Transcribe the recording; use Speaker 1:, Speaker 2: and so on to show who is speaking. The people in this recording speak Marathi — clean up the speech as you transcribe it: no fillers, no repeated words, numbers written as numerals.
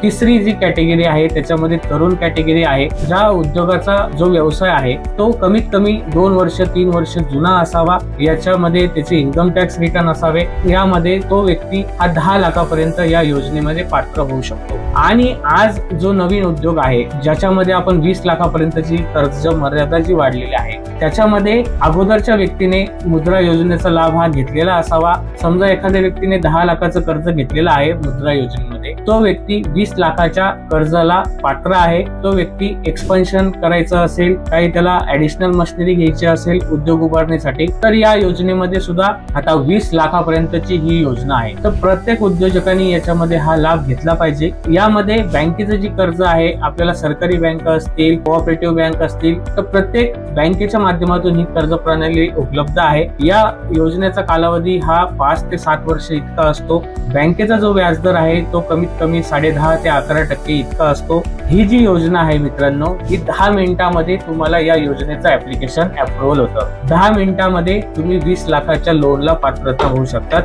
Speaker 1: तिसरी जी कॅटेगरी आहे त्याच्यामध्ये तरुण कॅटेगरी आहे. ज्या उद्योगाचा जो व्यवसाय आहे तो कमीत कमी 2 वर्ष 3 वर्ष जुना असावा. याच्यामध्ये त्याचे इन्कम टॅक्स रिटर्न असावे. यामध्ये तो व्यक्ती हा 10 लाखापर्यंत या योजनेमध्ये पात्र होऊ शकतो. आणि आज जो नवीन उद्योग आहे ज्याच्यामध्ये आपण 20 लाखापर्यंतची कर्ज मर्यादा जी वाढलेली आहे त्याच्यामध्ये अगोदरच्या व्यक्तीने मुद्रा योजनेचा लाभ हा घेतलेला असावा. समजा एखाद्या व्यक्तीने 10 लाखाचं कर्ज घेतलेलं आहे मुद्रा योजनेमध्ये, तो व्यक्ती 20 लाखाच्या कर्जाला पात्र आहे. तो व्यक्ती एक्सपान्शन करायचं असेल, काही त्याला ऍडिशनल मशिनरी घ्यायची असेल उद्योग उभारण्यासाठी, तर या योजनेमध्ये सुद्धा आता 20 लाखापर्यंतची ही योजना आहे. तर प्रत्येक उद्योजकांनी याच्यामध्ये हा लाभ घेतला पाहिजे. यामध्ये बँकेचं जी कर्ज आहे, आपल्याला सरकारी बँक असतील, कोऑपरेटिव्ह बँक असतील, तर प्रत्येक बँकेच्या माध्यमातून ही कर्ज प्रणाली उपलब्ध आहे. या योजनेचा कालावधी हा 5 ते 7 वर्ष इतका असतो. बँकेचा जो व्याजदर आहे तो कमीत कमी 10.5% ते 11% इतका असतो. ही जी योजना आहे मित्रांनो, ही 10 मिनिटांमध्ये तुम्हाला या योजनेचं ऍप्लिकेशन अप्रूव्हल होतं. 10 मिनिटांमध्ये तुम्ही 20 लाखाच्या लोनला पात्रता होऊ शकतात.